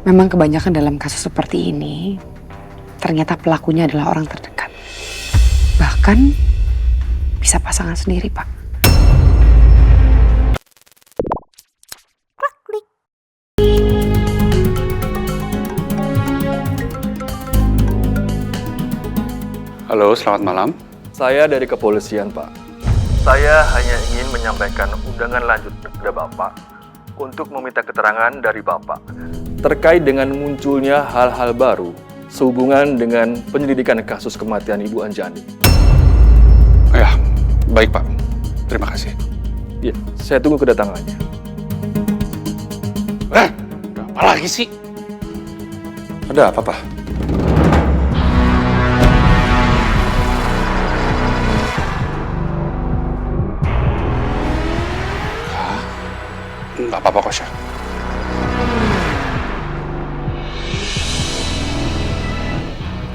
Memang kebanyakan dalam kasus seperti ini, ternyata pelakunya adalah orang terdekat. Bahkan bisa pasangan sendiri, Pak. Halo, selamat malam. Saya dari kepolisian, Pak. Saya hanya ingin menyampaikan undangan lanjut kepada Bapak untuk meminta keterangan dari Bapak terkait dengan munculnya hal-hal baru sehubungan dengan penyelidikan kasus kematian Ibu Anjani. Ya, baik Pak. Terima kasih. Ya, saya tunggu kedatangannya. Apa lagi sih? Ada apa, Pak? Nggak apa-apa kok, Syah.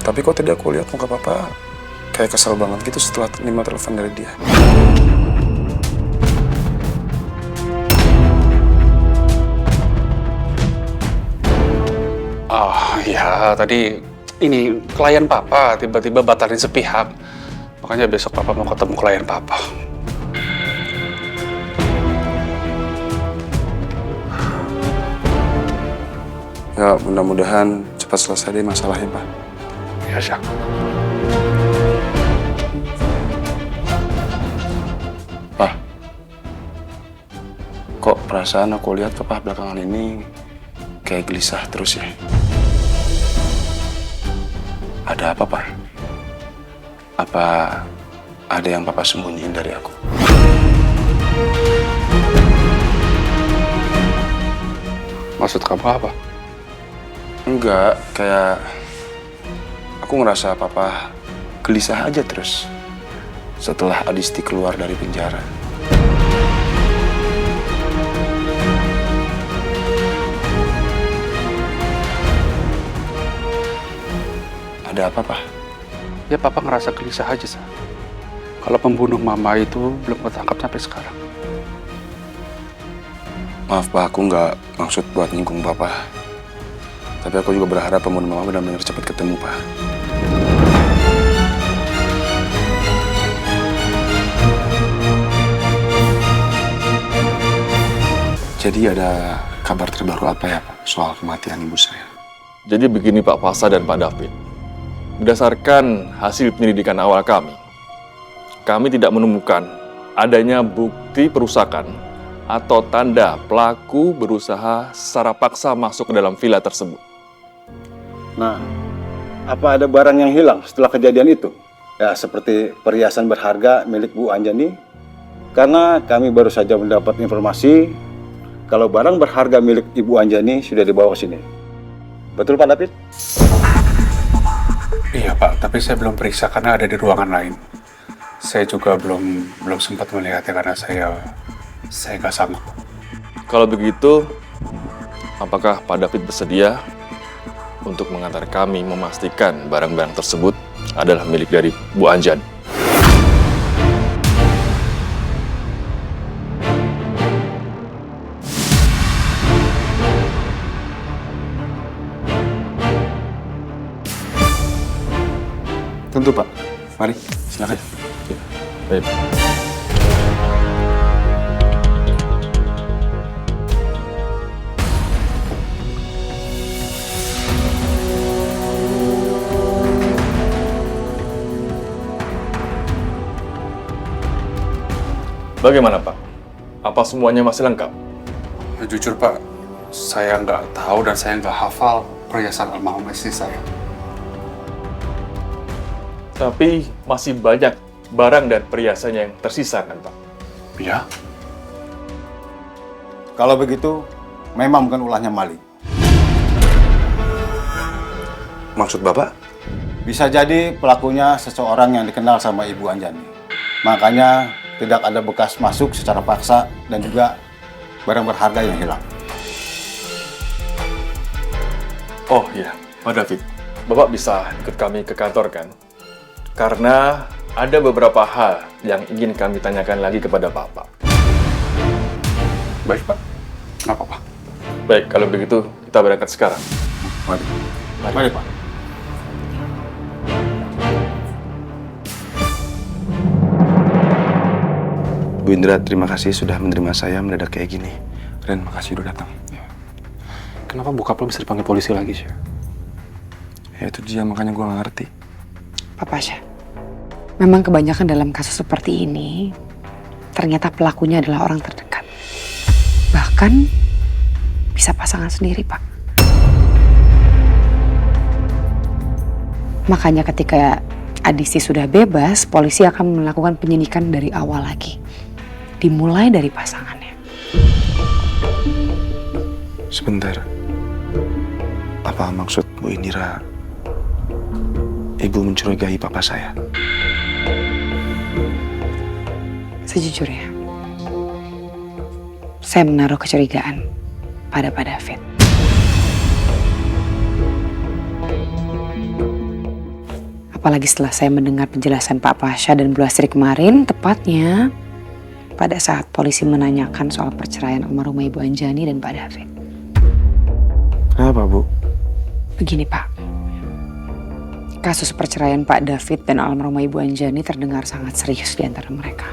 Tapi kok tadi aku lihat muka Papa kayak kesel banget gitu setelah terima telepon dari dia. Oh ya, tadi ini klien Papa tiba-tiba batalin sepihak. Makanya besok Papa mau ketemu klien Papa. Ya, mudah-mudahan cepat selesai deh masalahnya, Pak. Ya, Syak. Pak, kok perasaan aku lihat Papa belakangan ini kayak gelisah terus ya? Ada apa, Pak? Apa ada yang Papa sembunyiin dari aku? Maksud kamu apa? Enggak, kayak aku ngerasa Papa gelisah aja terus setelah Adisti keluar dari penjara. Ada apa, Pak? Ya, Papa ngerasa gelisah aja, Sa. Kalau pembunuh Mama itu belum ketangkap sampai sekarang. Maaf, Pak, aku nggak maksud buat nyinggung Papa. Tapi aku juga berharap pembunuh Mama benar-benar cepat ketemu, Pak. Jadi ada kabar terbaru apa ya, Pak, soal kematian ibu saya? Jadi begini Pak Fasa dan Pak David. Berdasarkan hasil penyelidikan awal kami tidak menemukan adanya bukti perusakan atau tanda pelaku berusaha secara paksa masuk ke dalam villa tersebut. Nah, apa ada barang yang hilang setelah kejadian itu? Ya, seperti perhiasan berharga milik Bu Anjani. Karena kami baru saja mendapat informasi kalau barang berharga milik Ibu Anjani sudah dibawa ke sini. Betul, Pak David? Iya, Pak, tapi saya belum periksa karena ada di ruangan lain. Saya juga belum sempat melihatnya karena saya nggak sanggup. Kalau begitu, apakah Pak David bersedia untuk mengantar kami memastikan barang-barang tersebut adalah milik dari Bu Anjani? Tentu, Pak. Mari, silakan. Baik. Bagaimana, Pak? Apa semuanya masih lengkap? Jujur, Pak, saya nggak tahu dan saya nggak hafal perhiasan almarhum istri saya. Tapi masih banyak barang dan perhiasannya yang tersisa, kan, Pak? Ya? Kalau begitu, memang bukan ulahnya maling. Maksud Bapak? Bisa jadi pelakunya seseorang yang dikenal sama Ibu Anjani. Makanya tidak ada bekas masuk secara paksa dan juga barang berharga yang hilang. Oh iya, Pak David. Bapak bisa ikut kami ke kantor, kan? Karena ada beberapa hal yang ingin kami tanyakan lagi kepada Bapak. Baik, Pak. Nggak apa-apa. Baik, kalau begitu Kita berangkat sekarang. Mari. Mari, Pak. Bu Indra, terima kasih sudah menerima saya mendadak kayak gini. Ren, makasih udah datang. Kenapa bokap lo bisa dipanggil polisi lagi sih? Ya itu dia, makanya gue gak ngerti. Pak Pasha, memang kebanyakan dalam kasus seperti ini, ternyata pelakunya adalah orang terdekat. Bahkan bisa pasangan sendiri, Pak. Makanya ketika Adisti sudah bebas, polisi akan melakukan penyidikan dari awal lagi. Dimulai dari pasangannya. Sebentar. Apa maksud Bu Indira Ibu mencurigai papa saya? Sejujurnya, saya menaruh kecurigaan pada Pak David. Apalagi setelah saya mendengar penjelasan Pak Pasha dan Bu Lastri kemarin, tepatnya pada saat polisi menanyakan soal perceraian almarhumah Ibu Anjani dan Pak David. Kenapa, Bu? Begini, Pak. Kasus perceraian Pak David dan almarhumah Ibu Anjani terdengar sangat serius di antara mereka.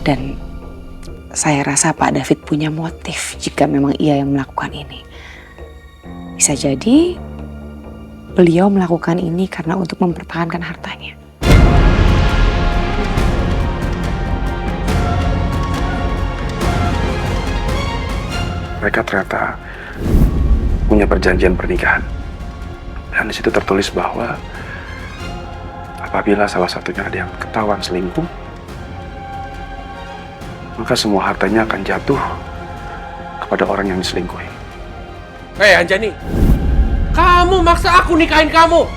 Dan saya rasa Pak David punya motif jika memang ia yang melakukan ini. Bisa jadi beliau melakukan ini karena untuk mempertahankan hartanya. Mereka ternyata punya perjanjian pernikahan. Dan di situ tertulis bahwa apabila salah satunya ada yang ketahuan selingkuh, maka semua hartanya akan jatuh kepada orang yang diselingkuhi. Hei Anjani, kamu maksa aku nikahin kamu.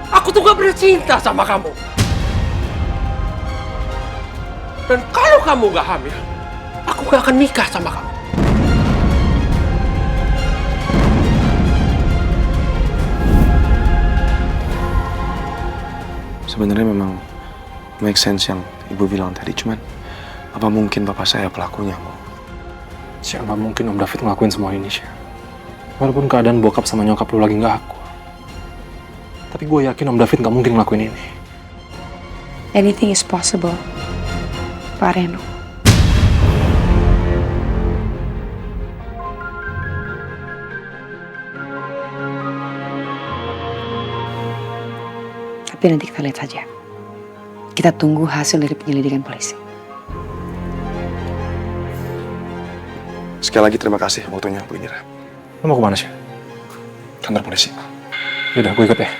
Aku tuh gak pernah cinta sama kamu. Dan kalau kamu gak hamil, aku gak akan nikah sama kamu. Sebenarnya memang make sense yang Ibu bilang tadi, cuman apa mungkin bapak saya pelakunya, Bu? Siapa mungkin Om David ngelakuin semua ini, Syah. Walaupun keadaan bokap sama nyokap lu lagi nggak aku. Tapi gue yakin Om David nggak mungkin ngelakuin ini. Anything is possible, Pak Reno. Tapi nanti kita lihat saja. Kita tunggu hasil dari penyelidikan polisi. Sekali lagi terima kasih waktunya, Bu Indira. Lu mau kemana, Syah? Kantor polisi. Yaudah, gue ikut ya.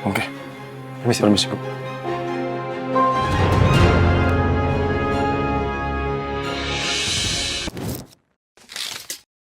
Oke. Permisi, Bu.